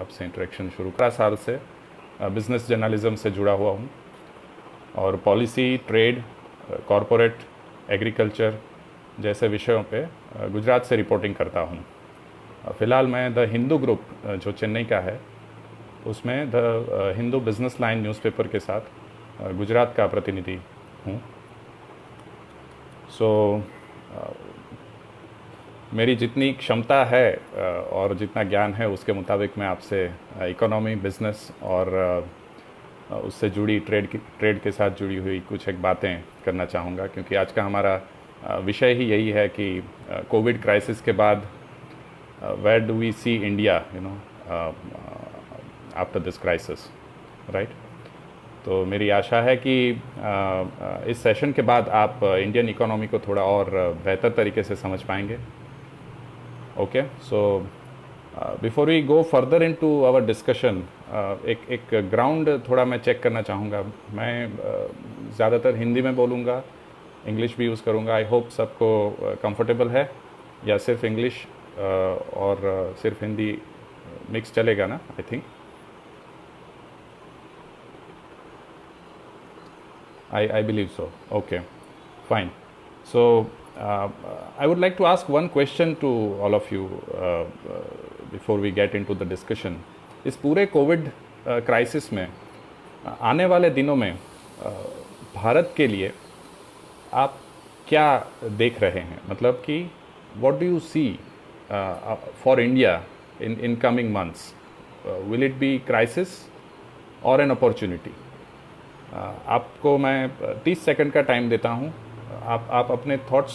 आपसे इंटरेक्शन शुरू 15 साल से बिज़नेस जर्नलिज़म से जुड़ा हुआ हूँ और पॉलिसी, ट्रेड, कॉरपोरेट, एग्रीकल्चर जैसे विषयों पे गुजरात से रिपोर्टिंग करता हूँ। फ़िलहाल मैं द हिंदू ग्रुप जो चेन्नई का है उसमें the Hindu business line newspaper के साथ गुजरात का प्रतिनिधि हूँ। मेरी जितनी क्षमता है और जितना ज्ञान है उसके मुताबिक मैं आपसे इकोनॉमी, बिज़नेस और उससे जुड़ी ट्रेड के साथ जुड़ी हुई कुछ एक बातें करना चाहूँगा, क्योंकि आज का हमारा विषय ही यही है कि कोविड क्राइसिस के बाद where do we see India after this crisis, right. तो मेरी आशा है कि इस सेशन के बाद आप इंडियन इकोनॉमी को थोड़ा और बेहतर तरीके से समझ पाएंगे। Okay, so before we go further into our discussion, एक ग्राउंड थोड़ा मैं चेक करना चाहूँगा। मैं ज़्यादातर हिंदी में बोलूँगा, इंग्लिश भी यूज़ करूँगा। आई होप सबको कंफर्टेबल है, या सिर्फ इंग्लिश और सिर्फ हिंदी मिक्स चलेगा ना? I think I believe so. Okay, fine. So I would like to ask one question to all of you before we get into the discussion. इस पूरे कोविड क्राइसिस में आने वाले दिनों में भारत के लिए आप क्या देख रहे हैं? मतलब कि what do you see for India in coming months? Will it be crisis or an opportunity? आपको मैं 30 सेकंड का टाइम देता हूँ। आप अपने थॉट्स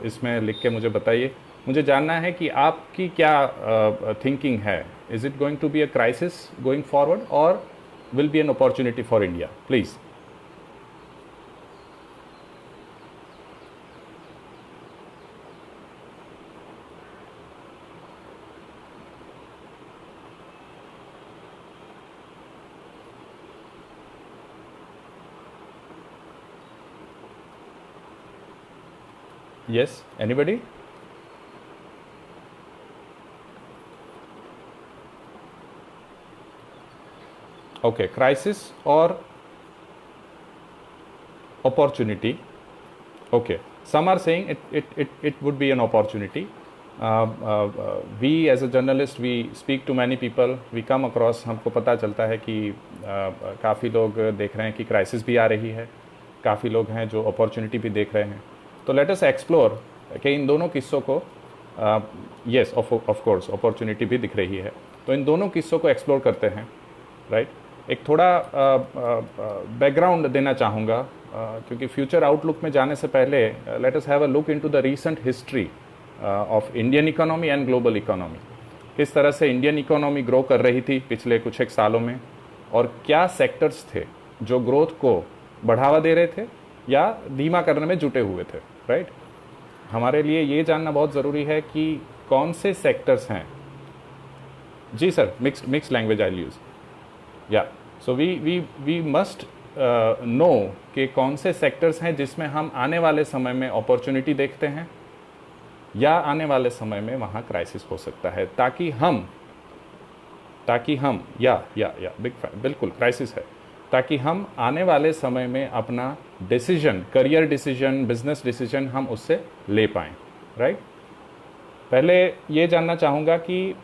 इसमें लिख के मुझे बताइए। मुझे जानना है कि आपकी क्या थिंकिंग है। Is it going to be a crisis going forward और will be an opportunity for India? Please. Yes, anybody? Okay, crisis or opportunity? Okay, some are saying it would be an opportunity. We as a journalist, we speak to many people, we come across, हमको पता चलता है कि काफ़ी लोग देख रहे हैं कि क्राइसिस भी आ रही है, काफ़ी लोग हैं जो अपॉर्चुनिटी भी देख रहे हैं। तो लेट अस एक्सप्लोर कि इन दोनों किस्सों को, येस ऑफ कोर्स अपॉर्चुनिटी भी दिख रही है, तो इन दोनों किस्सों को एक्सप्लोर करते हैं, राइट। एक थोड़ा बैकग्राउंड देना चाहूँगा, क्योंकि फ्यूचर आउटलुक में जाने से पहले let us have a look into the recent history of Indian economy and global economy. किस तरह से इंडियन इकोनॉमी ग्रो कर रही थी पिछले कुछ एक सालों में, और क्या सेक्टर्स थे जो ग्रोथ को बढ़ावा दे रहे थे या धीमा करने में जुटे हुए थे, राइट। हमारे लिए ये जानना बहुत ज़रूरी है कि कौन से सेक्टर्स हैं। जी sir, mixed language I use, या सो वी मस्ट नो कि कौन से सेक्टर्स हैं जिसमें हम आने वाले समय में अपॉर्चुनिटी देखते हैं या आने वाले समय में वहाँ क्राइसिस हो सकता है, ताकि हम या बिल्कुल क्राइसिस है, ताकि हम आने वाले समय में अपना decision, career decision, business decision हम उससे ले पाएँ, राइट। पहले ये जानना चाहूँगा कि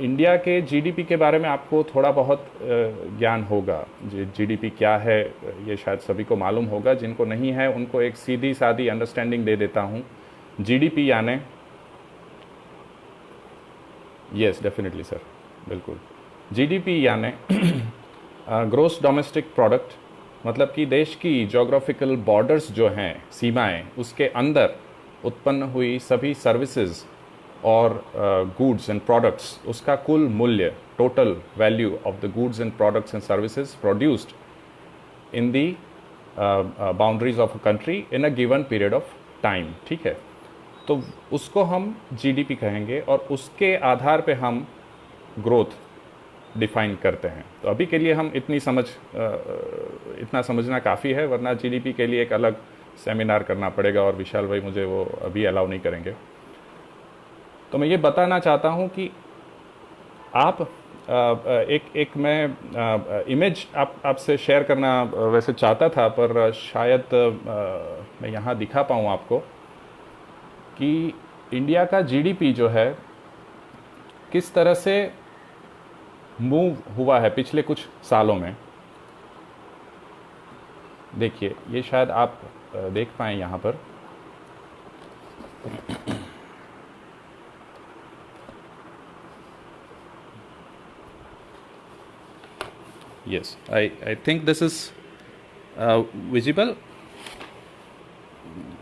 इंडिया के जीडीपी के बारे में आपको थोड़ा बहुत ज्ञान होगा। जीडीपी क्या है ये शायद सभी को मालूम होगा, जिनको नहीं है उनको एक सीधी सादी अंडरस्टैंडिंग दे देता हूँ। जीडीपी यानी, यस डेफिनेटली सर, बिल्कुल, जीडीपी यानी ग्रोस डोमेस्टिक प्रोडक्ट, मतलब कि देश की जोग्राफिकल बॉर्डर्स जो हैं, सीमाएं, उसके अंदर उत्पन्न हुई सभी सर्विसेज और गुड्स एंड प्रोडक्ट्स, उसका कुल मूल्य, total value of the goods and products and services produced in the boundaries of a country in a given period of time, ठीक है। तो उसको हम जीडीपी कहेंगे और उसके आधार पे हम ग्रोथ डिफाइन करते हैं। तो अभी के लिए हम इतना समझना काफ़ी है, वरना जीडीपी के लिए एक अलग सेमिनार करना पड़ेगा और विशाल भाई मुझे वो अभी अलाउ नहीं करेंगे। तो मैं ये बताना चाहता हूँ कि आप एक मैं इमेज आपसे शेयर करना वैसे चाहता था, पर शायद मैं यहाँ दिखा पाऊँ आपको कि इंडिया का जीडीपी जो है किस तरह से मूव हुआ है पिछले कुछ सालों में। देखिए, ये शायद आप देख पाएँ यहाँ पर। Yes, I think this is visible,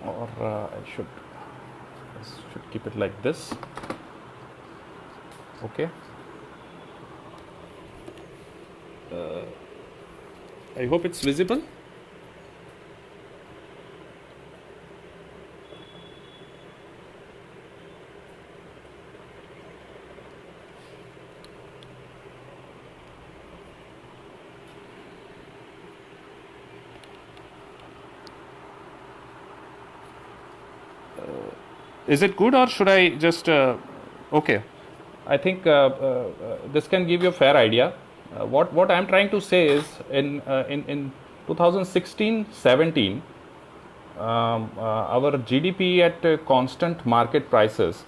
or I should keep it like this. Okay. I hope it's visible. Is it good, or should I just okay? I think this can give you a fair idea. What I'm trying to say is in 2016-17, our GDP at constant market prices,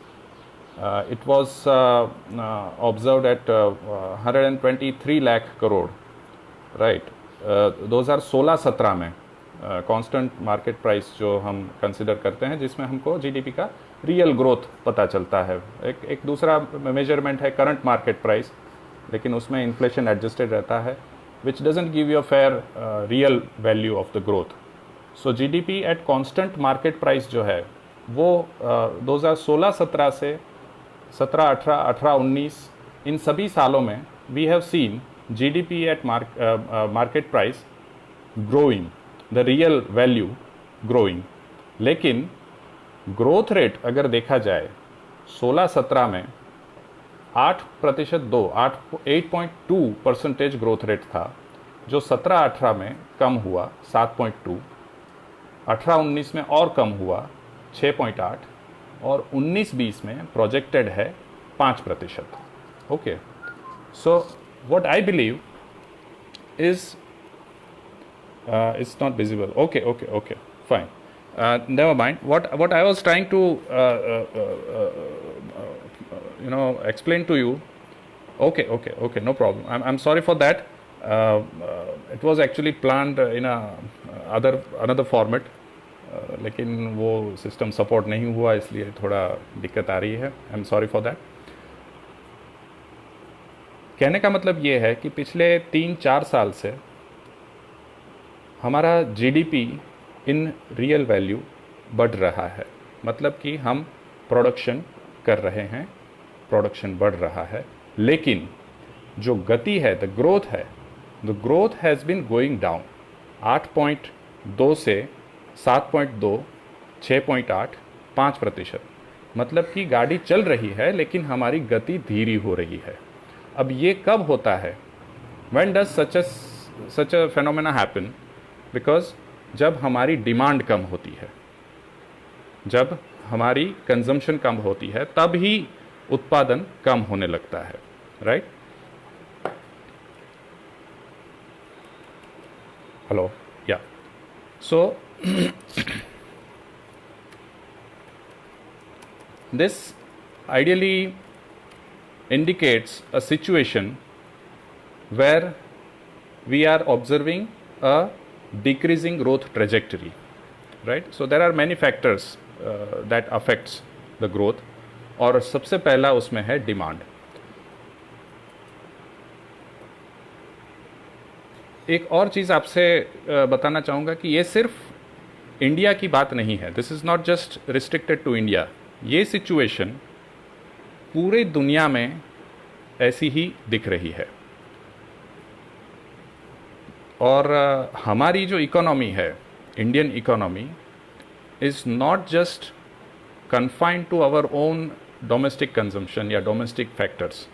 it was observed at 123 lakh crore, right? 2016-17 में constant market price जो हम consider करते हैं, जिसमें हमको GDP का real growth पता चलता है। एक दूसरा मेजरमेंट है करंट मार्केट प्राइस, लेकिन उसमें इन्फ्लेशन एडजस्टेड रहता है, विच doesn't give you a fair real value of the growth. So GDP at constant market price जो है वो 2016-17 से 17-18, 18-19 इन सभी सालों में we have seen GDP at market price growing, the real value growing. लेकिन ग्रोथ रेट अगर देखा जाए 16-17 में 8.2% ग्रोथ रेट था, जो 17-18 में कम हुआ 7.2, 18-19 में और कम हुआ 6.8, और 19-20 में प्रोजेक्टेड है 5%। Okay, so what I believe is it's not visible. Okay, fine. Never mind. What I was trying to explain to you. Okay, no problem. I'm sorry for that. It was actually planned in another format, लेकिन वो system support नहीं हुआ, इसलिए थोड़ा दिक्कत आ रही है। I'm sorry for that. कहने का मतलब ये है कि पिछले 3-4 साल से हमारा जीडीपी इन रियल वैल्यू बढ़ रहा है, मतलब कि हम प्रोडक्शन कर रहे हैं, प्रोडक्शन बढ़ रहा है, लेकिन जो गति है, the growth has been going down 8.2 से 7.2, 6.8, 5%। मतलब कि गाड़ी चल रही है लेकिन हमारी गति धीरी हो रही है। अब ये कब होता है? When does such a phenomena happen? Because जब हमारी डिमांड कम होती है, जब हमारी कंजम्पशन कम होती है, तब ही उत्पादन कम होने लगता है, राइट? हेलो, या सो this ideally indicates a situation where we are observing a decreasing growth trajectory, right? So there are many factors that affects the growth, और सबसे पहला उसमें है डिमांड। एक और चीज़ आपसे बताना चाहूँगा कि ये सिर्फ इंडिया की बात नहीं है, this is not just restricted to India. ये सिचुएशन पूरे दुनिया में ऐसी ही दिख रही है, और हमारी जो इकोनॉमी है, Indian economy, is not just confined to our own domestic consumption या domestic factors.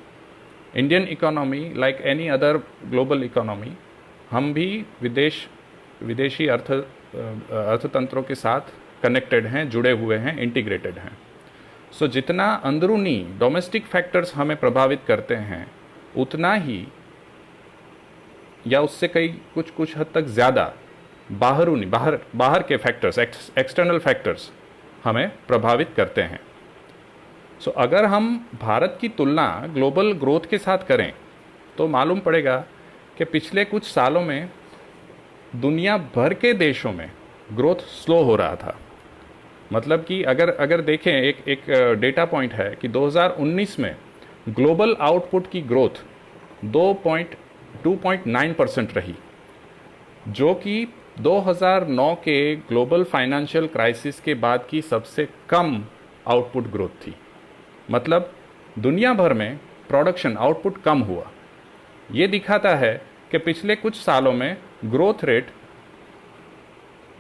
Indian economy like any other global economy, हम भी विदेशी अर्थतंत्रों के साथ कनेक्टेड हैं, जुड़े हुए हैं, इंटीग्रेटेड हैं। सो जितना अंदरूनी डोमेस्टिक फैक्टर्स हमें प्रभावित करते हैं, उतना ही या उससे कई कुछ हद तक ज़्यादा बाहर के फैक्टर्स, एक्सटर्नल फैक्टर्स हमें प्रभावित करते हैं। सो अगर हम भारत की तुलना ग्लोबल ग्रोथ के साथ करें तो मालूम पड़ेगा कि पिछले कुछ सालों में दुनिया भर के देशों में ग्रोथ स्लो हो रहा था। मतलब कि अगर देखें, एक डेटा पॉइंट है कि 2019 में ग्लोबल आउटपुट की ग्रोथ 2.9% रही, जो कि 2009 के ग्लोबल फाइनेंशियल क्राइसिस के बाद की सबसे कम आउटपुट ग्रोथ थी। मतलब दुनिया भर में प्रोडक्शन आउटपुट कम हुआ। ये दिखाता है कि पिछले कुछ सालों में ग्रोथ रेट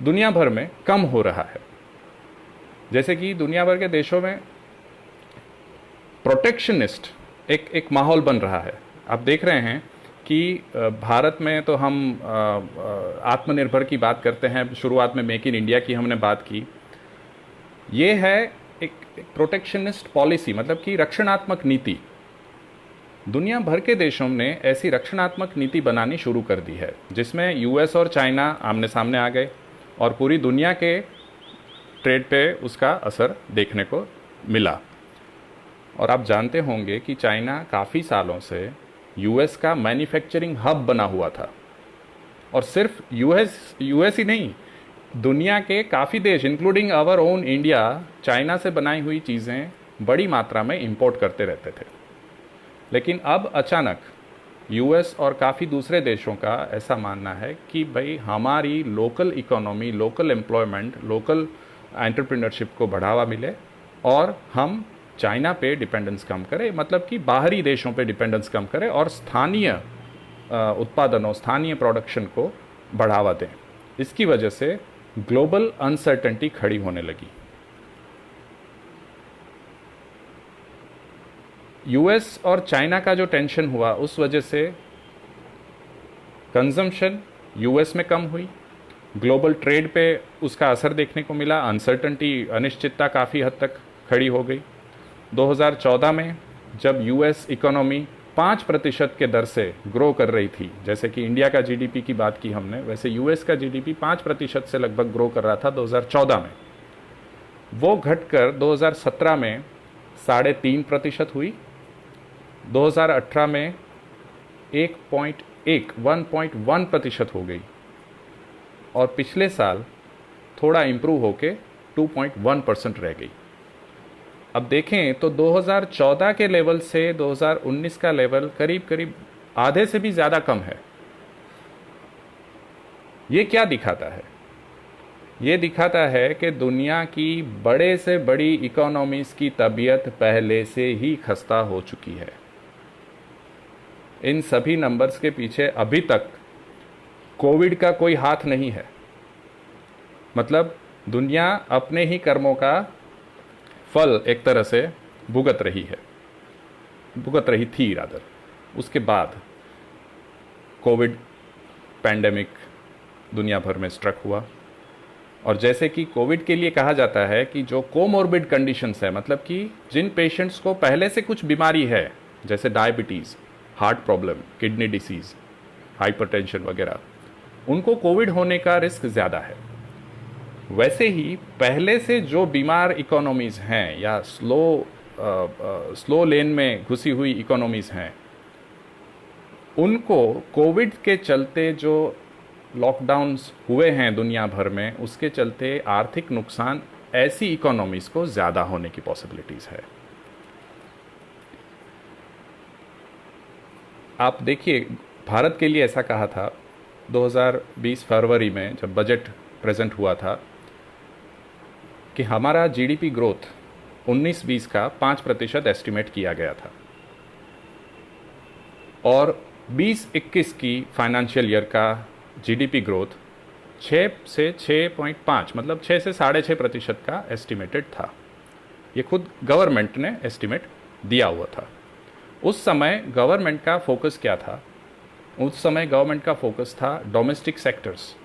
दुनिया भर में कम हो रहा है। जैसे कि दुनिया भर के देशों में प्रोटेक्शनिस्ट एक माहौल बन रहा है। आप देख रहे हैं कि भारत में तो हम आत्मनिर्भर की बात करते हैं, शुरुआत में मेक इन इंडिया की हमने बात की। ये है एक प्रोटेक्शनिस्ट पॉलिसी, मतलब कि रक्षणात्मक नीति। दुनिया भर के देशों ने ऐसी रक्षणात्मक नीति बनानी शुरू कर दी है, जिसमें यूएस और चाइना आमने सामने आ गए और पूरी दुनिया के ट्रेड पे उसका असर देखने को मिला। और आप जानते होंगे कि चाइना काफ़ी सालों से यूएस का मैन्युफैक्चरिंग हब बना हुआ था, और सिर्फ यूएस ही नहीं, दुनिया के काफ़ी देश including our own India China से बनाई हुई चीज़ें बड़ी मात्रा में इंपोर्ट करते रहते थे। लेकिन अब अचानक यूएस और काफ़ी दूसरे देशों का ऐसा मानना है कि भाई हमारी local economy, local employment, local entrepreneurship को बढ़ावा मिले और हम चाइना पे डिपेंडेंस कम करें, मतलब कि बाहरी देशों पे डिपेंडेंस कम करें और स्थानीय उत्पादनों, स्थानीय प्रोडक्शन को बढ़ावा दें। इसकी वजह से ग्लोबल अनसर्टेनिटी खड़ी होने लगी। यूएस और चाइना का जो टेंशन हुआ, उस वजह से कंजम्पशन यूएस में कम हुई, ग्लोबल ट्रेड पे उसका असर देखने को मिला, अनसर्टेनिटी, अनिश्चितता काफ़ी हद तक खड़ी हो गई। 2014 में जब यूएस इकोनॉमी 5% के दर से ग्रो कर रही थी, जैसे कि इंडिया का जीडीपी की बात की हमने, वैसे यूएस का जीडीपी 5% से लगभग ग्रो कर रहा था 2014 में। वो घटकर 2017 में 3.5% हुई, 2018 में 1.1% हो गई, और पिछले साल थोड़ा इम्प्रूव होके 2.1% रह गई। अब देखें तो 2014 के लेवल से 2019 का लेवल करीब करीब आधे से भी ज़्यादा कम है। ये क्या दिखाता है? ये दिखाता है कि दुनिया की बड़े से बड़ी इकोनॉमीज़ की तबीयत पहले से ही खस्ता हो चुकी है। इन सभी नंबर्स के पीछे अभी तक कोविड का कोई हाथ नहीं है। मतलब दुनिया अपने ही कर्मों का फल एक तरह से भुगत रही थी रादर। उसके बाद कोविड पैंडेमिक दुनिया भर में स्ट्रक हुआ, और जैसे कि कोविड के लिए कहा जाता है कि जो कोमोर्बिड कंडीशंस है, मतलब कि जिन पेशेंट्स को पहले से कुछ बीमारी है, जैसे diabetes, heart problem, kidney disease, hypertension वगैरह, उनको कोविड होने का रिस्क ज़्यादा है। वैसे ही पहले से जो बीमार इकोनॉमीज़ हैं या स्लो लेन में घुसी हुई इकोनॉमीज़ हैं, उनको कोविड के चलते जो लॉकडाउन्स हुए हैं दुनिया भर में, उसके चलते आर्थिक नुकसान ऐसी इकोनॉमीज़ को ज़्यादा होने की पॉसिबिलिटीज़ है। आप देखिए, भारत के लिए ऐसा कहा था 2020 फरवरी में जब बजट प्रेजेंट हुआ था कि हमारा जीडीपी ग्रोथ 19-20 का 5% एस्टिमेट किया गया था, और 20-21 की फाइनेंशियल ईयर का जीडीपी ग्रोथ 6 से 6.5, मतलब 6 से 6.5% का एस्टिमेटेड था। ये खुद गवर्नमेंट ने एस्टिमेट दिया हुआ था। उस समय गवर्नमेंट का फोकस क्या था? उस समय गवर्नमेंट का फोकस था डोमेस्टिक सेक्टर्स,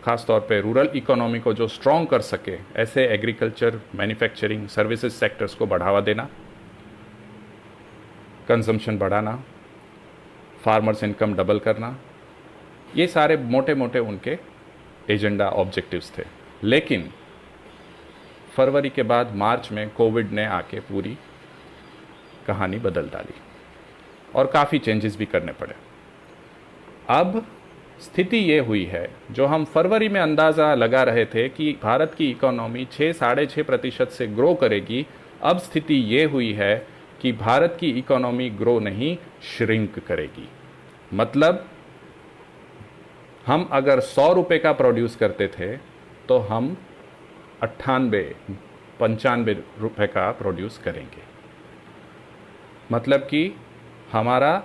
खास तौर पे रूरल इकोनॉमी को जो स्ट्रॉन्ग कर सके, ऐसे एग्रीकल्चर, मैन्युफैक्चरिंग, सर्विसेज सेक्टर्स को बढ़ावा देना, कंजम्पशन बढ़ाना, फार्मर्स इनकम डबल करना, ये सारे मोटे मोटे उनके एजेंडा ऑब्जेक्टिव्स थे। लेकिन फरवरी के बाद मार्च में कोविड ने आके पूरी कहानी बदल डाली और काफ़ी चेंजेस भी करने पड़े। अब स्थिति ये हुई है, जो हम फरवरी में अंदाज़ा लगा रहे थे कि भारत की इकोनॉमी 6-6.5% से ग्रो करेगी, अब स्थिति ये हुई है कि भारत की इकोनॉमी ग्रो नहीं, श्रिंक करेगी। मतलब हम अगर 100 रुपये का प्रोड्यूस करते थे तो हम 98-95 रुपये का प्रोड्यूस करेंगे। मतलब कि हमारा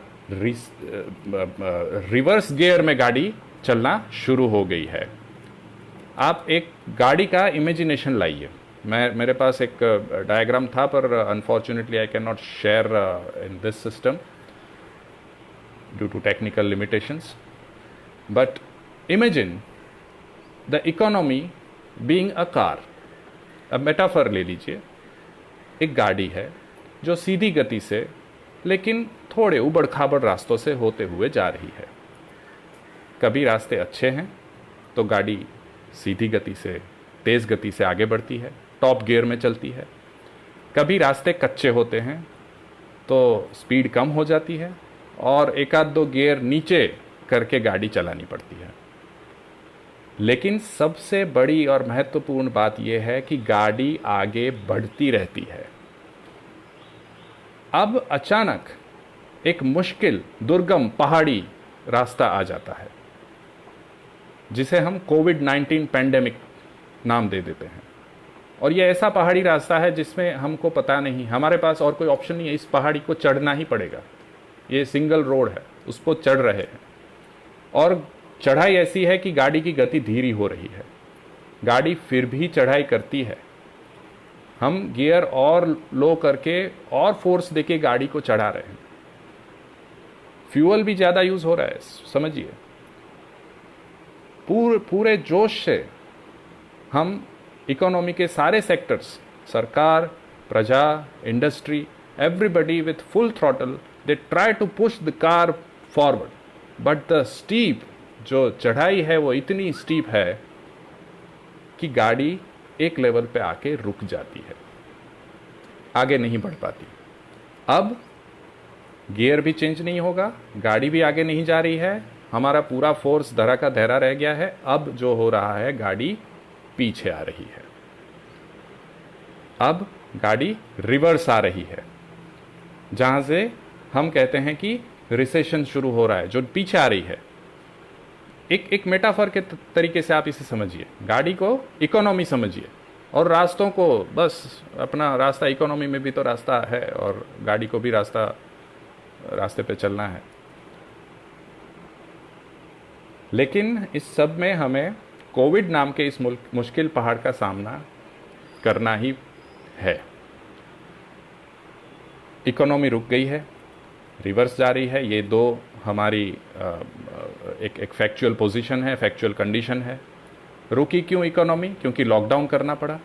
रिवर्स गियर में गाड़ी चलना शुरू हो गई है। आप एक गाड़ी का इमेजिनेशन लाइए। मेरे पास एक डायग्राम था, पर unfortunately I can not share in this system due to technical limitations, but imagine the economy being a car. अब मेटाफर ले लीजिए, एक गाड़ी है जो सीधी गति से लेकिन थोड़े उबड़ खाबड़ रास्तों से होते हुए जा रही है। कभी रास्ते अच्छे हैं तो गाड़ी सीधी गति से, तेज़ गति से आगे बढ़ती है, टॉप गियर में चलती है। कभी रास्ते कच्चे होते हैं तो स्पीड कम हो जाती है और एक आध दो गियर नीचे करके गाड़ी चलानी पड़ती है। लेकिन सबसे बड़ी और महत्वपूर्ण बात यह है कि गाड़ी आगे बढ़ती रहती है। अब अचानक एक मुश्किल, दुर्गम, पहाड़ी रास्ता आ जाता है जिसे हम कोविड-19 पैंडेमिक नाम दे देते हैं। और यह ऐसा पहाड़ी रास्ता है जिसमें हमको पता नहीं, हमारे पास और कोई ऑप्शन नहीं है, इस पहाड़ी को चढ़ना ही पड़ेगा। ये सिंगल रोड है, उसको चढ़ रहे हैं और चढ़ाई ऐसी है कि गाड़ी की गति धीरी हो रही है। गाड़ी फिर भी चढ़ाई करती है। हम गियर और लो करके और फोर्स देके गाड़ी को चढ़ा रहे हैं। फ्यूल भी ज़्यादा यूज़ हो रहा है, समझिए। पूरे जोश से हम इकोनॉमी के सारे सेक्टर्स, सरकार, प्रजा, industry, everybody with full throttle, they try to push the car forward, but the steep, जो चढ़ाई है वो इतनी स्टीप है कि गाड़ी एक लेवल पे आके रुक जाती है, आगे नहीं बढ़ पाती। अब गियर भी चेंज नहीं होगा, गाड़ी भी आगे नहीं जा रही है, हमारा पूरा फोर्स धरा का धरा रह गया है। अब जो हो रहा है, गाड़ी पीछे आ रही है। अब गाड़ी रिवर्स आ रही है, जहां से हम कहते हैं कि रिसेशन शुरू हो रहा है, जो पीछे आ रही है। एक मेटाफर के तरीके से आप इसे समझिए। गाड़ी को इकोनॉमी समझिए और रास्तों को, बस अपना रास्ता, इकोनॉमी में भी तो रास्ता है और गाड़ी को भी रास्ते पे चलना है। लेकिन इस सब में हमें कोविड नाम के इस मुश्किल पहाड़ का सामना करना ही है। इकोनॉमी रुक गई है, रिवर्स जा रही है। ये दो हमारी एक फैक्चुअल पोजीशन है, फैक्चुअल कंडीशन है। रुकी क्यों इकोनॉमी? क्योंकि लॉकडाउन करना पड़ा।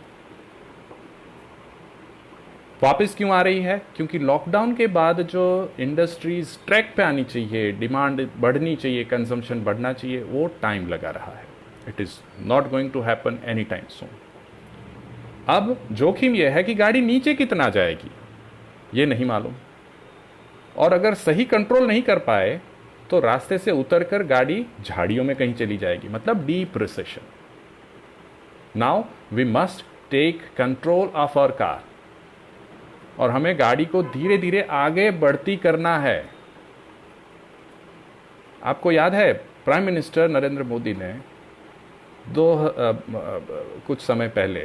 वापस क्यों आ रही है? क्योंकि लॉकडाउन के बाद जो इंडस्ट्रीज ट्रैक पे आनी चाहिए, डिमांड बढ़नी चाहिए, कंजम्पशन बढ़ना चाहिए, वो टाइम लगा रहा है। It is not going to happen any time soon. अब जोखिम यह है कि गाड़ी नीचे कितना जाएगी ये नहीं मालूम, और अगर सही कंट्रोल नहीं कर पाए तो रास्ते से उतरकर गाड़ी झाड़ियों में कहीं चली जाएगी, मतलब deep recession. Now we must take control of our car, और हमें गाड़ी को धीरे धीरे आगे बढ़ती करना है। आपको याद है प्राइम मिनिस्टर नरेंद्र मोदी ने कुछ समय पहले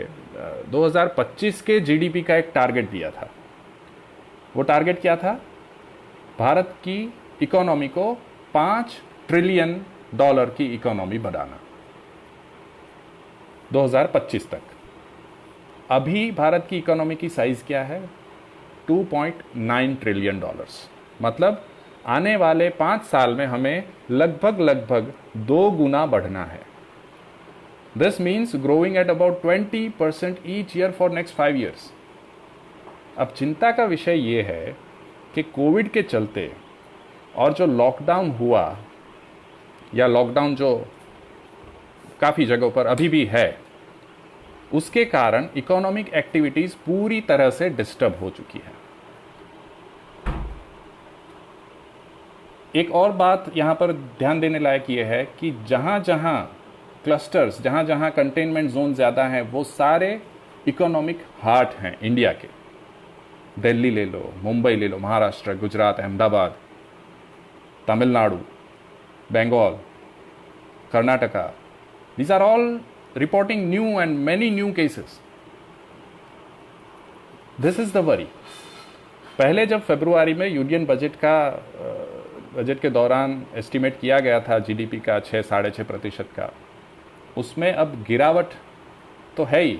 2025 के जीडीपी का एक टारगेट दिया था। वो टारगेट क्या था? भारत की इकोनॉमी को $5 ट्रिलियन की इकोनॉमी बनाना 2025 तक। अभी भारत की इकोनॉमी की साइज क्या है? $2.9 ट्रिलियन। मतलब आने वाले 5 साल में हमें लगभग 2 गुना बढ़ना है। This means growing at about 20% each year for next 5 years। अब चिंता का विषय यह है कि कोविड के चलते और जो लॉकडाउन हुआ या लॉकडाउन जो काफ़ी जगहों पर अभी भी है, उसके कारण इकोनॉमिक एक्टिविटीज़ पूरी तरह से डिस्टर्ब हो चुकी है। एक और बात यहाँ पर ध्यान देने लायक ये है कि जहाँ जहाँ क्लस्टर्स, जहाँ जहाँ कंटेनमेंट जोन ज़्यादा हैं, वो सारे इकोनॉमिक हार्ट हैं इंडिया के। दिल्ली ले लो, मुंबई ले लो, Maharashtra, Gujarat, Ahmedabad, Tamil Nadu, Bengal, Karnataka, these are all reporting new and many new cases. This is the worry. पहले जब फरवरी में यूनियन बजट के दौरान एस्टिमेट किया गया था जीडीपी का 6-6.5% का, उसमें अब गिरावट तो है ही,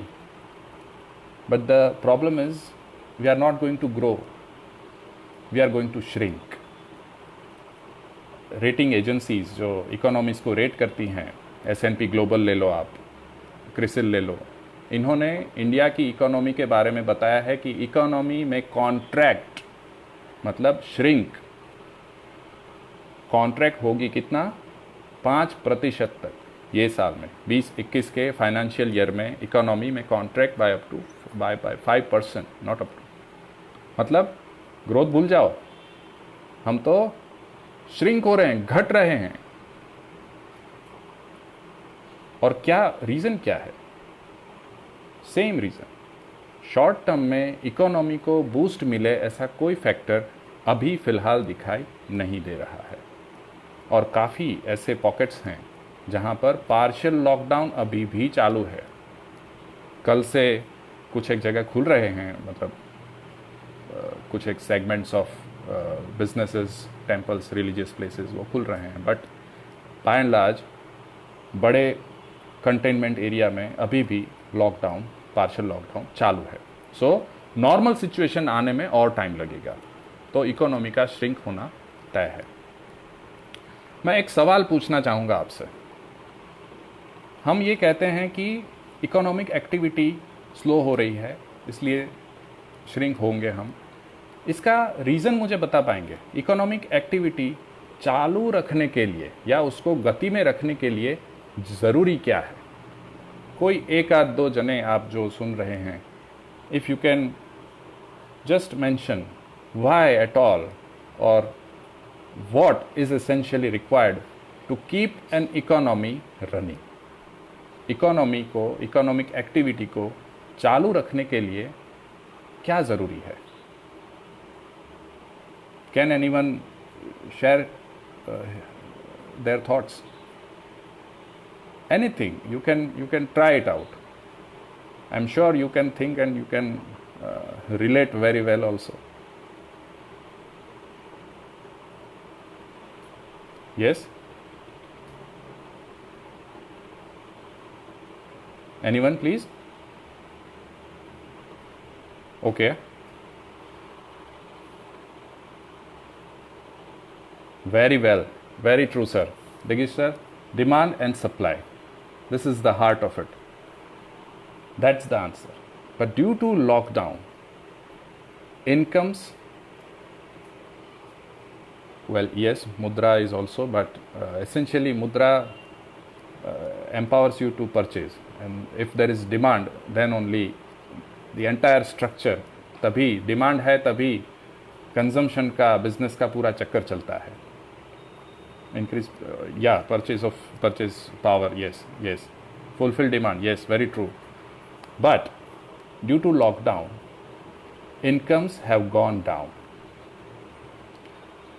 but the problem is we are not going to grow, we are going to shrink. Rating agencies जो इकोनॉमीज को रेट करती हैं, S&P ग्लोबल ले लो आप, क्रिसिल ले लो, इन्होंने इंडिया की इकोनॉमी के बारे में बताया है कि इकोनॉमी में कॉन्ट्रैक्ट मतलब श्रिंक, कॉन्ट्रैक्ट होगी कितना, 5% तक ये साल में 20-21 के फाइनेंशियल ईयर में इकोनॉमी में contract by 5%, not up to, मतलब ग्रोथ भूल जाओ, हम तो श्रिंक हो रहे हैं, घट रहे हैं। और क्या रीज़न क्या है? सेम रीज़न, शॉर्ट टर्म में इकोनॉमी को बूस्ट मिले ऐसा कोई फैक्टर अभी फ़िलहाल दिखाई नहीं दे रहा है। और काफ़ी ऐसे पॉकेट्स हैं जहां पर पार्शियल लॉकडाउन अभी भी चालू है। कल से कुछ एक जगह खुल रहे हैं, मतलब कुछ एक segments of businesses, temples, religious places वो खुल रहे हैं, बट बाय एंड लार्ज बड़े कंटेनमेंट एरिया में अभी भी लॉकडाउन, पार्शियल लॉकडाउन चालू है। सो नॉर्मल सिचुएशन आने में और टाइम लगेगा, तो इकोनॉमी का श्रिंक होना तय है। मैं एक सवाल पूछना चाहूँगा आपसे। हम ये कहते हैं कि इकोनॉमिक एक्टिविटी स्लो हो रही है, इसलिए श्रिंक होंगे हम। इसका रीज़न मुझे बता पाएंगे? इकोनॉमिक एक्टिविटी चालू रखने के लिए या उसको गति में रखने के लिए ज़रूरी क्या है? कोई एक आध दो जने आप जो सुन रहे हैं, if you can just mention why at all और what is essentially required to keep an economy running. Economy को, इकोनॉमिक एक्टिविटी को चालू रखने के लिए क्या ज़रूरी है? Can anyone share their thoughts? Anything, you can try it out. I'm sure you can think and you can relate very well also. Yes? Anyone, please? Okay. Very well. Very true, sir. Digish sir, demand and supply. This is the heart of it. That's the answer. But due to lockdown, incomes, well, yes, mudra is also, but essentially mudra empowers you to purchase, and if there is demand, then only the entire structure, तभी demand है तभी consumption का, business का पूरा चक्कर चलता है. Increase, yeah, purchase power, yes, fulfill demand, yes, very true. But due to lockdown, incomes have gone down.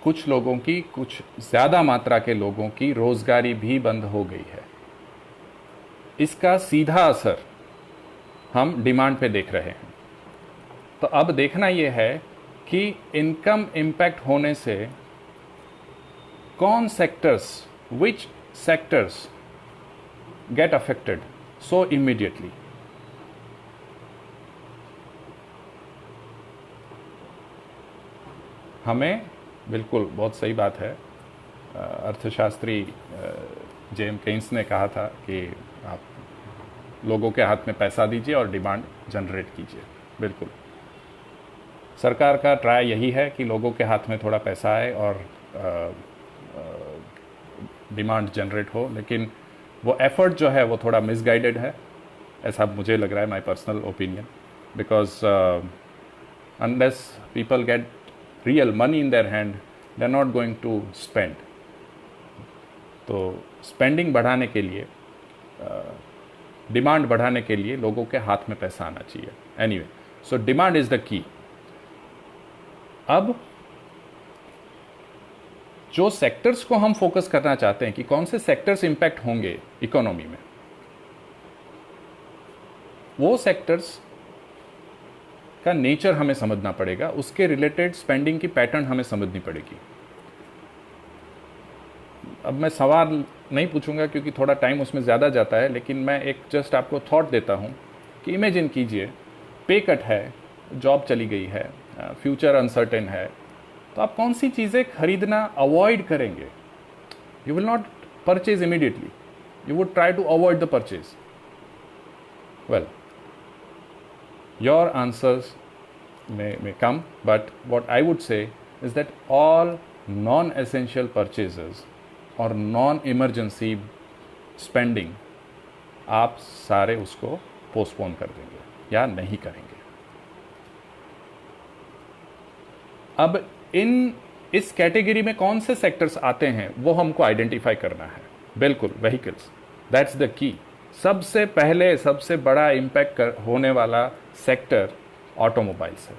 कुछ लोगों की, कुछ ज़्यादा मात्रा के लोगों की रोज़गारी भी बंद हो गई है। इसका सीधा असर हम डिमांड पे देख रहे हैं। तो अब देखना यह है कि इनकम इम्पैक्ट होने से कौन sectors, which sectors get affected so immediately. हमें बिल्कुल बहुत सही बात है, अर्थशास्त्री जेम केन्स ने कहा था कि आप लोगों के हाथ में पैसा दीजिए और डिमांड जनरेट कीजिए। बिल्कुल सरकार का ट्राई यही है कि लोगों के हाथ में थोड़ा पैसा आए और डिमांड जनरेट हो, लेकिन वो एफर्ट जो है वो थोड़ा मिसगाइडेड है, ऐसा मुझे लग रहा है, my personal opinion, because unless people get real money in their hand they are not going to spend. तो स्पेंडिंग बढ़ाने के लिए, डिमांड बढ़ाने के लिए लोगों के हाथ में पैसा आना चाहिए। Anyway, so demand is the key. अब जो सेक्टर्स को हम फोकस करना चाहते हैं कि कौन से सेक्टर्स इंपैक्ट होंगे इकोनॉमी में, वो सेक्टर्स का नेचर हमें समझना पड़ेगा, उसके रिलेटेड स्पेंडिंग की पैटर्न हमें समझनी पड़ेगी। अब मैं सवाल नहीं पूछूंगा क्योंकि थोड़ा टाइम उसमें ज़्यादा जाता है, लेकिन मैं एक जस्ट आपको थॉट देता हूं कि इमेजिन कीजिए पे कट है, जॉब चली गई है, फ्यूचर अनसर्टेन है, तो आप कौन सी चीज़ें खरीदना अवॉइड करेंगे? You will not purchase immediately, you would try to avoid the purchase. Well, your answers may come, but what I would say is that all non-essential purchases और non-emergency spending आप सारे उसको पोस्टपोन कर देंगे या नहीं करेंगे। अब इस कैटेगरी में कौन से सेक्टर्स आते हैं वो हमको आइडेंटिफाई करना है। बिल्कुल, व्हीकल्स, दैट्स द की। सबसे पहले सबसे बड़ा इम्पैक्ट होने वाला सेक्टर ऑटोमोबाइल्स है।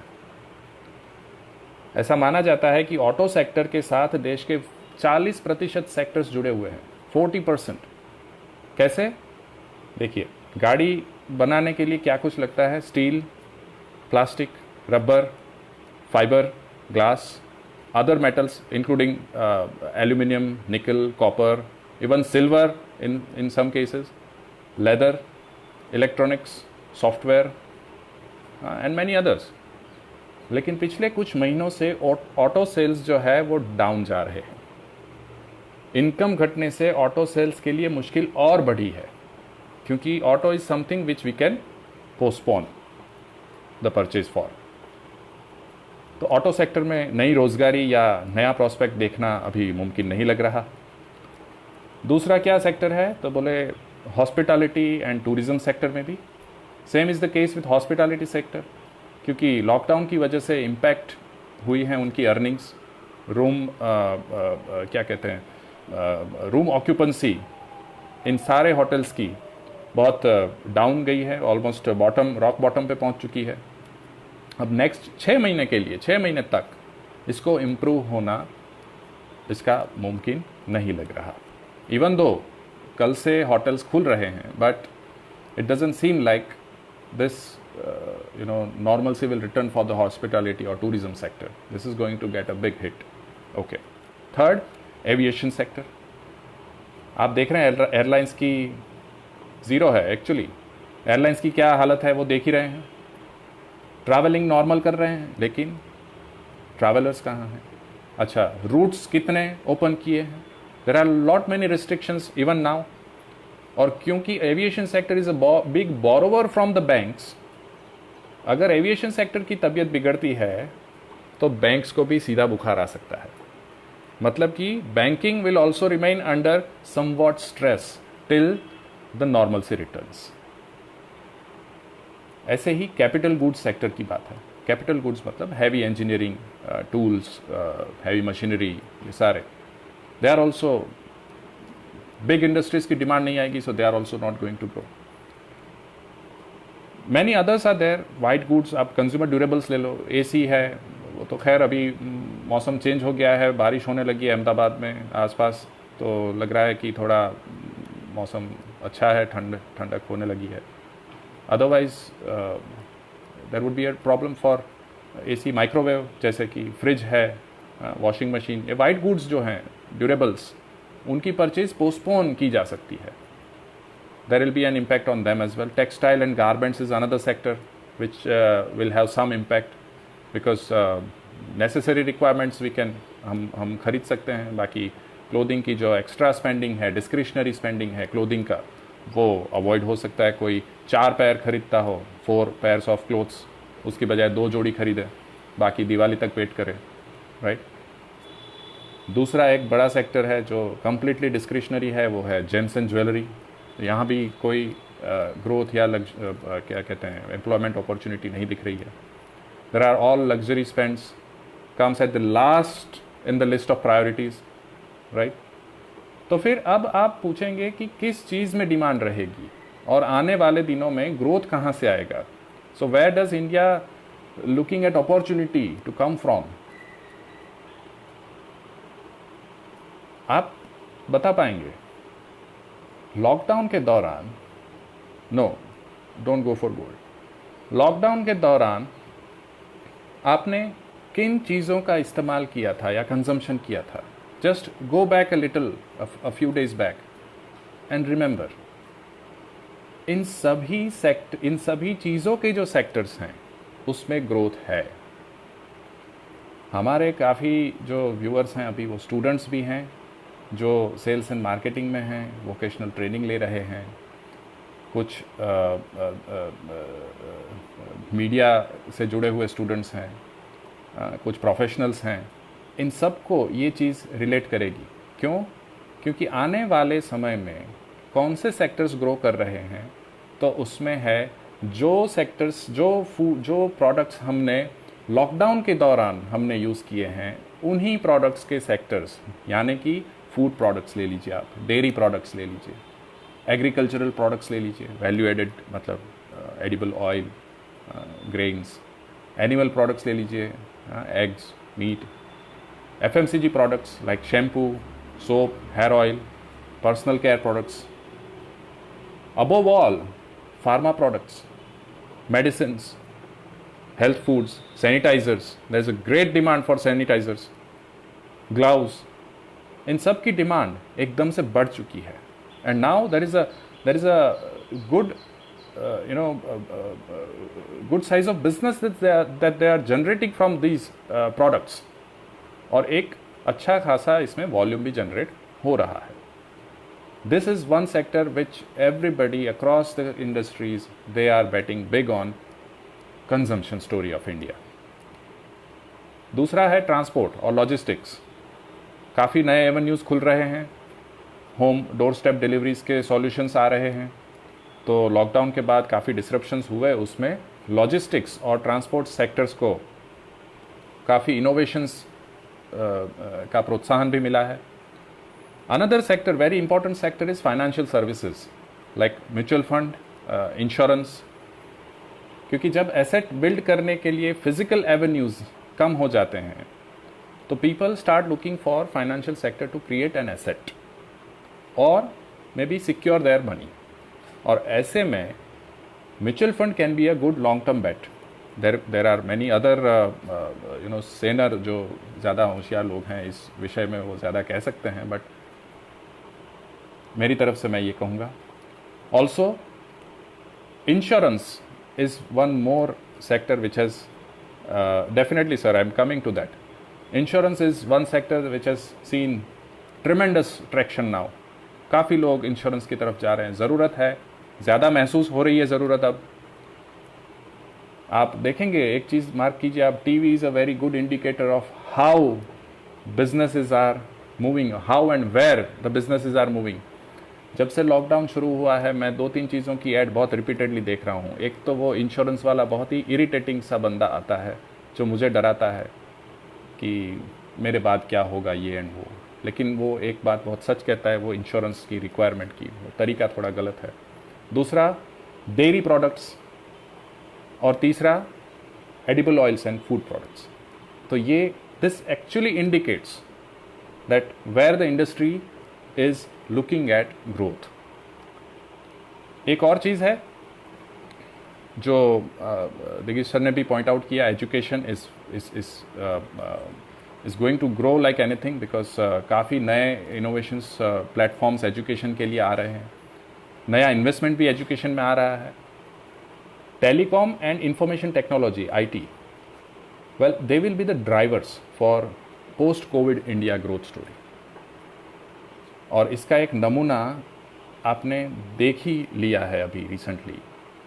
ऐसा माना जाता है कि ऑटो सेक्टर के साथ देश के 40% सेक्टर्स जुड़े हुए हैं, 40%। कैसे? देखिए, गाड़ी बनाने के लिए क्या कुछ लगता है? Steel, plastic, rubber, fibre, glass, other metals including aluminium, nickel, copper, even silver in some cases, leather, electronics, software and many others. लेकिन पिछले कुछ महीनों से ऑटो सेल्स जो है वो डाउन जा रहे हैं। इनकम घटने से ऑटो सेल्स के लिए मुश्किल और बढ़ी है, क्योंकि auto is something which we can postpone the purchase for. तो ऑटो सेक्टर में नई रोजगारी या नया प्रॉस्पेक्ट देखना अभी मुमकिन नहीं लग रहा। दूसरा क्या सेक्टर है? तो बोले हॉस्पिटैलिटी एंड टूरिज्म सेक्टर में भी same is the case with hospitality sector, क्योंकि लॉकडाउन की वजह से इम्पैक्ट हुई हैं उनकी अर्निंग्स। रूम क्या कहते हैं, रूम ऑक्यूपेंसी इन सारे होटल्स की बहुत डाउन गई है, ऑलमोस्ट रॉक बॉटम पे पहुंच चुकी है। अब नेक्स्ट 6 महीने के लिए, 6 महीने तक इसको इम्प्रूव होना इसका मुमकिन नहीं लग रहा। इवन दो कल से होटल्स खुल रहे हैं, but it doesn't seem like this normalcy will return for the hospitality or tourism sector. This is going to get a big hit. Okay. Third, aviation sector. आप देख रहे हैं एयरलाइंस की ज़ीरो है एक्चुअली। एयरलाइंस की क्या हालत है वो देख ही रहे हैं। ट्रैवलिंग नॉर्मल कर रहे हैं, लेकिन ट्रैवलर्स कहाँ हैं? अच्छा, रूट्स कितने ओपन किए हैं? There are lot many restrictions even now. और क्योंकि aviation sector is a big borrower from the banks, अगर एविएशन सेक्टर की तबीयत बिगड़ती है तो बैंक्स को भी सीधा बुखार आ सकता है। मतलब कि banking will also remain under somewhat stress till the normalcy returns. ऐसे ही कैपिटल गुड्स सेक्टर की बात है। कैपिटल गुड्स मतलब heavy engineering tools, heavy machinery, ये सारे they are also big industries की डिमांड नहीं आएगी, so they are also not going to grow. Many others are there, white goods, आप कंज्यूमर ड्यूरेबल्स ले लो, एसी है, वो तो खैर अभी मौसम चेंज हो गया है, बारिश होने लगी है अहमदाबाद में आसपास, तो लग रहा है कि थोड़ा मौसम अच्छा है, ठंडक होने लगी है। Otherwise there would be a problem for AC. Microwave जैसे कि फ्रिज है, वॉशिंग मशीन, ये वाइट गुड्स जो हैं ड्यूरेबल्स, उनकी परचेज पोस्टपोन की जा सकती है। There will be an impact on them as well. Textile and garments is another sector which will have some impact because necessary requirements we can हम खरीद सकते हैं। बाकी क्लोथिंग की जो एक्स्ट्रा स्पेंडिंग है, डिस्क्रिशनरी स्पेंडिंग है क्लोथिंग का, वो अवॉइड हो सकता है। कोई 4 पैर खरीदता हो, 4 pairs ऑफ क्लोथ्स, उसकी बजाय 2 जोड़ी खरीदे, बाकी दिवाली तक वेट करे, राइट। दूसरा एक बड़ा सेक्टर है जो कम्प्लीटली डिस्क्रिशनरी है, वो है जेम्स एंड ज्वेलरी। यहाँ भी कोई ग्रोथ या क्या कहते हैं एम्प्लॉयमेंट अपॉर्चुनिटी नहीं दिख रही है। There are all luxury spends comes at the last in the list of priorities, right. तो फिर अब आप पूछेंगे कि किस चीज़ में डिमांड रहेगी और आने वाले दिनों में ग्रोथ कहाँ से आएगा। So where does India looking at opportunity to come from? आप बता पाएंगे? लॉकडाउन के दौरान, no, don't go for gold. Lockdown के दौरान आपने किन चीज़ों का इस्तेमाल किया था या कंजम्पशन किया था? Just go back a little, a few days back and remember. इन सभी चीज़ों के जो सेक्टर्स हैं उसमें ग्रोथ है। हमारे काफ़ी जो व्यूअर्स हैं अभी वो स्टूडेंट्स भी हैं जो सेल्स एंड मार्केटिंग में हैं, वोकेशनल ट्रेनिंग ले रहे हैं, कुछ मीडिया से जुड़े हुए स्टूडेंट्स हैं, कुछ प्रोफेशनल्स हैं। इन सब को ये चीज़ रिलेट करेगी। क्यों? क्योंकि आने वाले समय में कौन से सेक्टर्स ग्रो कर रहे हैं, तो उसमें है जो सेक्टर्स, जो प्रोडक्ट्स हमने लॉकडाउन के दौरान हमने यूज़ किए हैं, उन्हीं प्रोडक्ट्स के सेक्टर्स, यानी कि फूड प्रोडक्ट्स ले लीजिए, आप डेयरी प्रोडक्ट्स ले लीजिए, एग्रीकल्चरल प्रोडक्ट्स ले लीजिए, वैल्यू एडेड मतलब edible oil, grains, animal products ले लीजिए, eggs, meat, FMCG products like shampoo, soap, hair oil, personal care products, above all pharma products, medicines, health foods, sanitizers. There is a great demand for sanitizers, gloves. इन सब की demand एकदम से बढ़ चुकी है। And now there is a good good size of business that they are generating from these products, और एक अच्छा खासा इसमें वॉल्यूम भी जनरेट हो रहा है। This is one sector which everybody across the industries, they are betting big on consumption story of India. दूसरा है ट्रांसपोर्ट और लॉजिस्टिक्स। काफ़ी नए एवेन्यूज़ खुल रहे हैं, होम डोर स्टेप डिलीवरीज़ के सॉल्यूशंस आ रहे हैं। तो लॉकडाउन के बाद काफ़ी डिसरप्शंस हुए, उसमें लॉजिस्टिक्स और ट्रांसपोर्ट सेक्टर्स को काफ़ी इनोवेशंस का प्रोत्साहन भी मिला है। Another sector, very important sector, is financial services like mutual fund, insurance. क्योंकि जब एसेट बिल्ड करने के लिए फिजिकल एवेन्यूज कम हो जाते हैं, तो people start looking for financial sector to create an asset और may be secure their money. और ऐसे में mutual fund can be a good long term bet. There are many other सेनर जो ज़्यादा होशियार लोग हैं इस विषय में, वो ज़्यादा कह सकते हैं, बट मेरी तरफ से मैं ये कहूँगा। Also insurance is one more sector which has definitely, sir, I am coming to that. Insurance is one sector which has seen tremendous traction now. काफ़ी लोग इंश्योरेंस की तरफ जा रहे हैं, ज़रूरत है, ज़्यादा महसूस हो रही है ज़रूरत। अब आप देखेंगे, एक चीज़ मार्क कीजिए आप, TV is a very good indicator of how businesses are moving, how and where the businesses are moving. जब से लॉकडाउन शुरू हुआ है, मैं 2-3 चीज़ों की ऐड बहुत रिपीटेडली देख रहा हूँ। एक तो वो इंश्योरेंस वाला बहुत ही इरिटेटिंग सा बंदा आता है जो मुझे डराता है कि मेरे बाद क्या होगा ये एंड वो, लेकिन वो एक बात बहुत सच कहता है, वो इंश्योरेंस की रिक्वायरमेंट की वो तरीका थोड़ा गलत है। दूसरा डेयरी प्रोडक्ट्स, और तीसरा edible oils and food products. तो ये this actually indicates that where the industry is looking at growth. एक और चीज़ है जो दिग्विजय सर ने भी पॉइंट आउट किया, education is going to grow like anything, because काफ़ी नए इनोवेशंस प्लेटफॉर्म्स एजुकेशन के लिए आ रहे हैं, नया इन्वेस्टमेंट भी एजुकेशन में आ रहा है। Telecom and information technology, IT, well, they will be the drivers for post-COVID India growth story. और इसका एक नमूना आपने देख ही लिया है अभी रिसेंटली।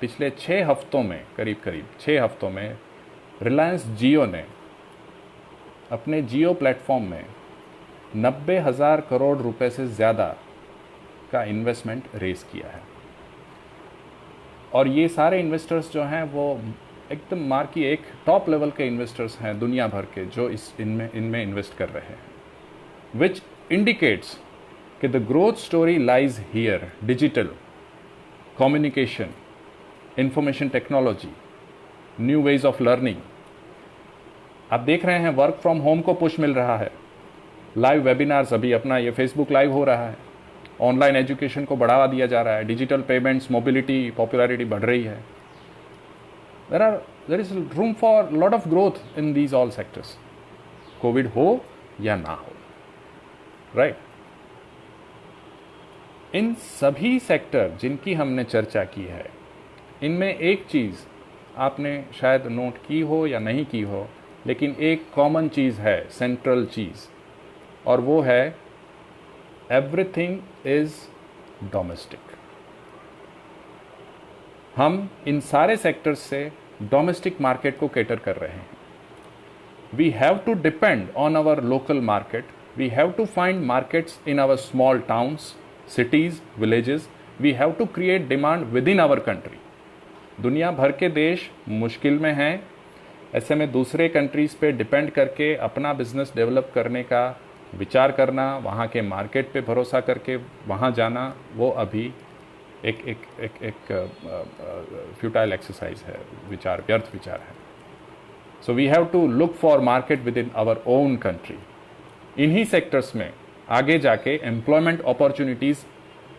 पिछले 6 हफ्तों में, करीब 6 हफ्तों में, रिलायंस जियो ने अपने जियो प्लेटफॉर्म में 90,000 करोड़ रुपए से ज़्यादा का इन्वेस्टमेंट रेज किया है। और ये सारे इन्वेस्टर्स जो हैं वो एकदम मार्की एक टॉप लेवल के इन्वेस्टर्स हैं दुनिया भर के, जो इनमें इन्वेस्ट कर रहे हैं, विच इंडिकेट्स कि the growth story lies here. Digital communication, information technology, new ways of learning. आप देख रहे हैं वर्क फ्रॉम होम को पुश मिल रहा है, लाइव वेबिनार्स, अभी अपना ये फेसबुक लाइव हो रहा है, ऑनलाइन एजुकेशन को बढ़ावा दिया जा रहा है, डिजिटल पेमेंट्स, मोबिलिटी, पॉपुलैरिटी बढ़ रही है। There is room for lot of growth in these all sectors, covid हो या ना हो, राइट। इन सभी सेक्टर जिनकी हमने चर्चा की है, इनमें एक चीज़ आपने शायद नोट की हो या नहीं की हो, लेकिन एक कॉमन चीज़ है, सेंट्रल चीज़, और वो है एवरीथिंग इज डोमेस्टिक। हम इन सारे सेक्टर्स से डोमेस्टिक मार्केट को कैटर कर रहे हैं। We have to depend on our local market, we have to find markets in our small towns, cities, villages, we have to create demand with in our country. दुनिया भर के देश मुश्किल में हैं, ऐसे में दूसरे कंट्रीज़ पे डिपेंड करके अपना बिजनेस डेवलप करने का विचार करना, वहाँ के मार्केट पे भरोसा करके वहाँ जाना, वो अभी एक फ्यूटाइल एक्सरसाइज है, विचार, व्यर्थ विचार है। So we have to look for market with in our own country. इन्हीं सेक्टर्स में आगे जाके एम्प्लॉयमेंट अपॉर्चुनिटीज़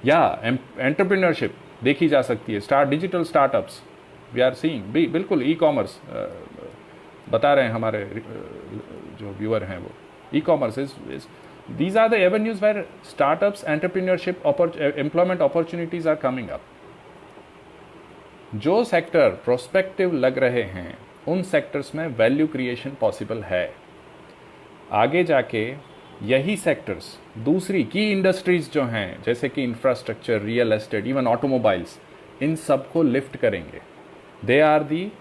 या एंटरप्रेन्योरशिप देखी जा सकती है। Digital startups we are seeing, बिल्कुल ई कॉमर्स बता रहे हैं हमारे जो व्यूअर हैं, वो e commerce is these are the avenues where startups, entrepreneurship, employment opportunities are coming up. जो सेक्टर प्रोस्पेक्टिव लग रहे हैं उन सेक्टर्स में वैल्यू क्रिएशन पॉसिबल है। आगे जाके यही सेक्टर्स दूसरी की इंडस्ट्रीज जो हैं, जैसे कि infrastructure, real estate, even automobiles, इन सब को लिफ्ट करेंगे। They are the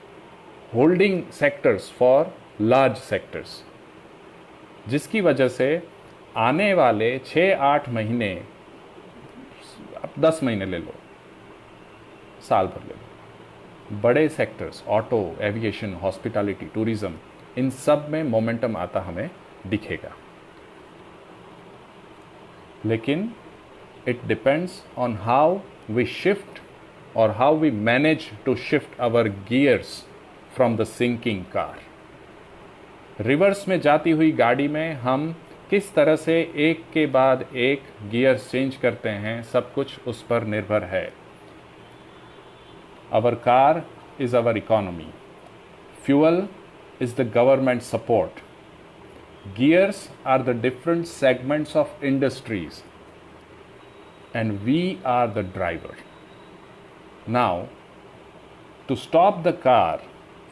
holding sectors for large sectors, जिसकी वजह से आने वाले 6-8 महीने, अब 10 महीने ले लो, साल भर ले लो, बड़े sectors auto, aviation, hospitality, tourism, इन सब में मोमेंटम आता हमें दिखेगा। लेकिन it depends on how we shift और how we manage to shift our gears from the sinking car. Reverse में जाती हुई गाड़ी में हम किस तरह से एक के बाद एक गियर चेंज करते हैं, सब कुछ उस पर निर्भर है। Our car is our economy, fuel is the government support, gears are the different segments of industries, and we are the driver. Now to stop the car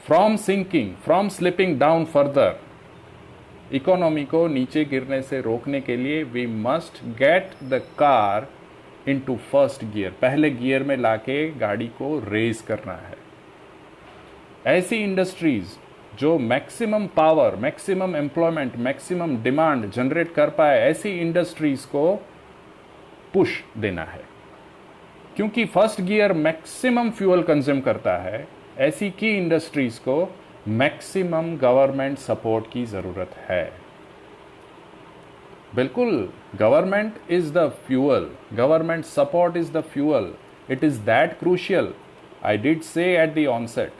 from sinking, from slipping down further, economy को नीचे गिरने से रोकने के लिए we must get the car into first gear, पहले gear में लाके गाड़ी को रेज करना है। ऐसी इंडस्ट्रीज जो maximum power, maximum employment, maximum demand generate कर पाए, ऐसी इंडस्ट्रीज को पुश देना है। क्योंकि first gear maximum fuel consume करता है, ऐसी की इंडस्ट्रीज को मैक्सिमम गवर्नमेंट सपोर्ट की जरूरत है। बिल्कुल, government is the fuel, government support is the fuel, it is that crucial. I did say at the onset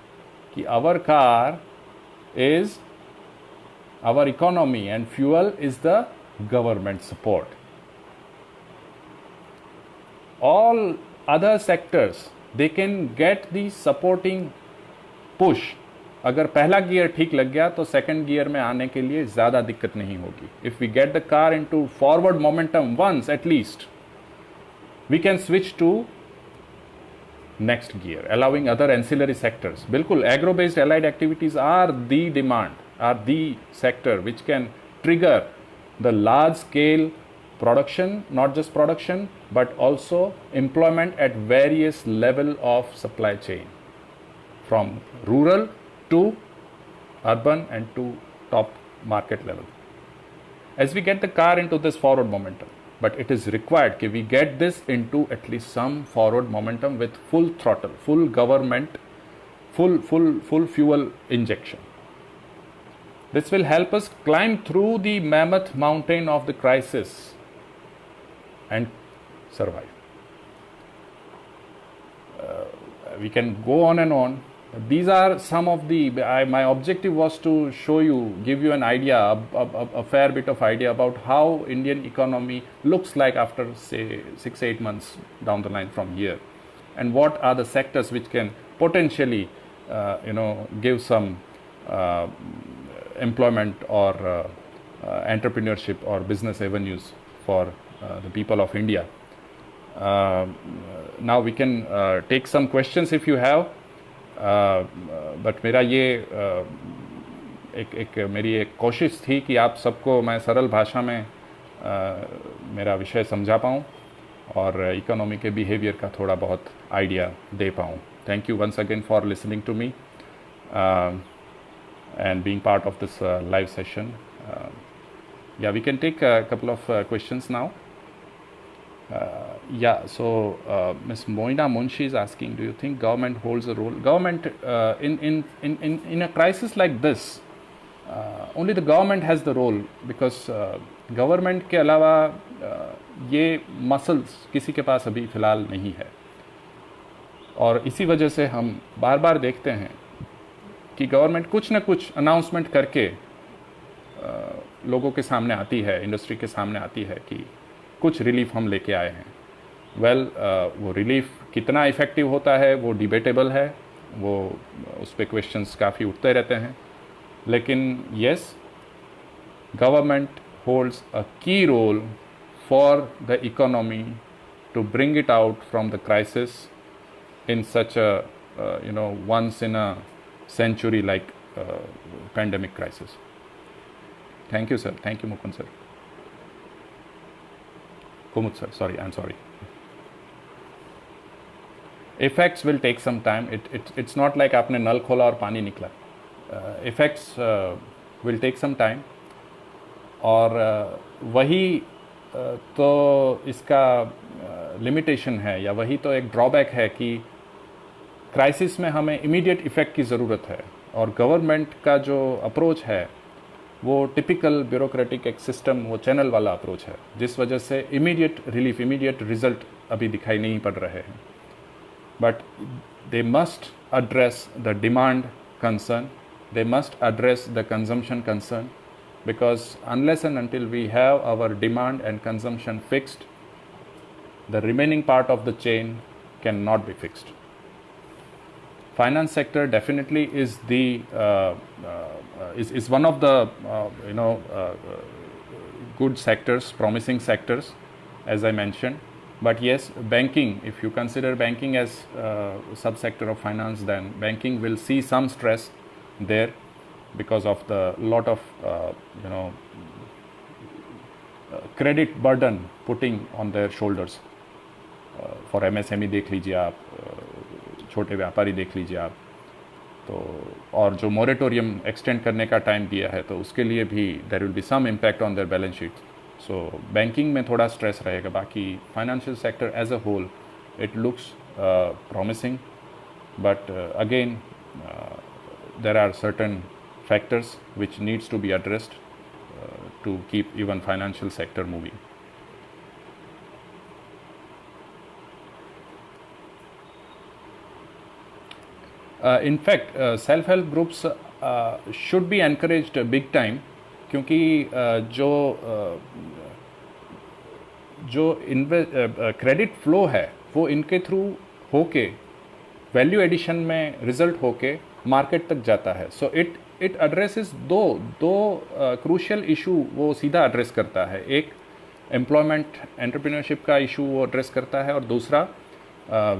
कि our car is our economy and fuel is the government support. All other sectors they can get the supporting push। अगर पहला gear ठीक लग गया तो second gear में आने के लिए ज्यादा दिक्कत नहीं होगी। If we get the car into forward momentum once at least, we can switch to next gear, allowing other ancillary sectors. बिल्कुल, agro based allied activities are the demand, are the sector which can trigger the large scale production, not just production, but also employment at various level of supply chain, from rural to urban and to top market level. as we get the car into this forward momentum. But it is required that we get this into at least some forward momentum with full throttle, full government, full fuel injection. This will help us climb through the mammoth mountain of the crisis and survive. We can go on and on. These are some of the, my objective was to show you, give you an idea, a fair bit of idea about how Indian economy looks like after say 6-8 months down the line from here, and what are the sectors which can potentially give some employment or entrepreneurship or business avenues for the people of India. Now we can take some questions if you have. But मेरा ये मेरी एक कोशिश थी कि आप सबको मैं सरल भाषा में मेरा विषय समझा पाऊँ और इकोनॉमी के बिहेवियर का थोड़ा बहुत आइडिया दे पाऊँ. Thank you once again for listening to me and being part of this live session. Yeah, we can take a couple of questions now. So Ms. Moina Munshi is asking, do you think government holds a role? Government in a crisis like this, only the government has the role, because government के अलावा ये muscles किसी के पास अभी फ़िलहाल नहीं है. और इसी वजह से हम बार बार देखते हैं कि गवर्नमेंट कुछ न कुछ अनाउंसमेंट करके लोगों के सामने आती है, इंडस्ट्री के सामने आती है कि कुछ रिलीफ हम लेके आए हैं. वो रिलीफ कितना इफ़ेक्टिव होता है वो डिबेटेबल है, वो उस पर क्वेश्चंस काफ़ी उठते रहते हैं. लेकिन yes, government holds a key role for the economy to bring it out from the crisis in such a once in a century like pandemic crisis. Thank you, sir. Thank you, Mukund sir. Kumud sir, sorry, I'm sorry. Effects will take some time. It's not like आपने नल खोला और पानी निकला. Effects will take some time. और वही तो इसका limitation है, या वही तो एक ड्रॉबैक है कि क्राइसिस में हमें इमीडिएट इफ़ेक्ट की ज़रूरत है. और गवर्नमेंट का जो अप्रोच है वो टिपिकल ब्यूरोक्रेटिक एक सिस्टम, वो चैनल वाला अप्रोच है, जिस वजह से इमीडिएट रिलीफ, इमीडिएट रिजल्ट अभी दिखाई नहीं पड़ रहे हैं. But they must address the demand concern, they must address the consumption concern, because unless and until we have our demand and consumption fixed, the remaining part of the chain cannot be fixed. Finance sector definitely is the is one of the good sectors, promising sectors, as I mentioned. But yes, banking, if you consider banking as subsector of finance, then banking will see some stress there, because of the lot of credit burden putting on their shoulders. For MSME देख लीजिए आप, छोटे व्यापारी देख लीजिए आप, तो और जो मोरेटोरियम एक्सटेंड करने का टाइम दिया है तो उसके लिए भी there will be some impact on their balance sheet. So banking में थोड़ा स्ट्रेस रहेगा. बाकी financial sector as a whole it looks promising, but again there are certain factors which needs to be addressed to keep even financial sector moving. In fact, self-help groups should be encouraged big time, क्योंकि जो credit flow है वो इनके through होके value addition में result होके market तक जाता है. सो इट एड्रेसेस दो क्रूशियल इशू वो सीधा एड्रेस करता है. एक एम्प्लॉयमेंट एंटरप्रेन्योरशिप का इशू वो एड्रेस करता है, और दूसरा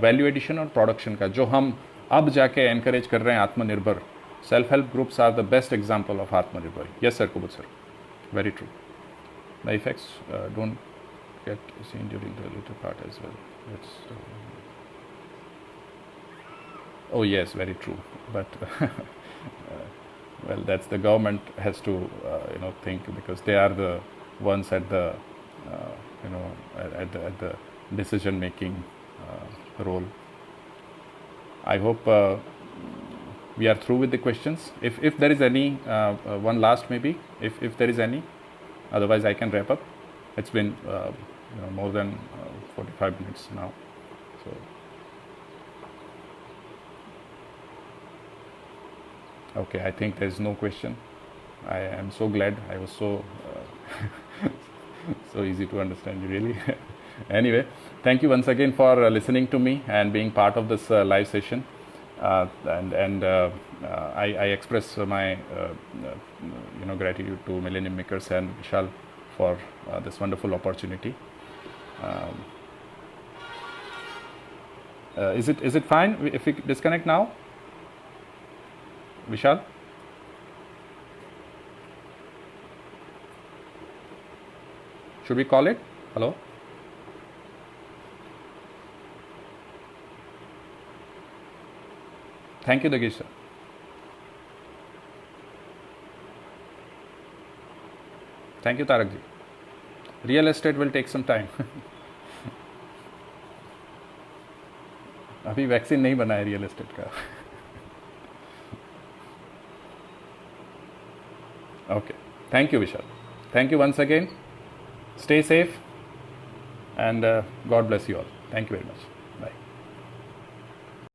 वैल्यू एडिशन और प्रोडक्शन का, जो हम अब जाके एनकरेज कर रहे हैं आत्मनिर्भर. Self help groups are the best example of आत्मनिर्भर. यस सर, कुबुत sir, very true. The effects don't get seen during the later part as well. Oh yes, very true. But well, that's the government has to think, because they are the ones at the at the decision making role. I hope we are through with the questions. If there is any one last maybe, if there is any, otherwise I can wrap up. It's been more than 45 minutes now, so. Okay, I think there is no question. I am so glad. I was so so easy to understand you, really. Anyway, thank you once again for listening to me and being part of this live session. I express my gratitude to Millennium Makers and Vishal for this wonderful opportunity. Is it fine if we disconnect now, Vishal? Should we call it? Hello? Thank you, Dagesh sir. Thank you, Tarak ji. Real estate will take some time. अभी vaccine नहीं बना है real estate का. Okay. Thank you, Vishal. Thank you once again. Stay safe and God bless you all. Thank you very much.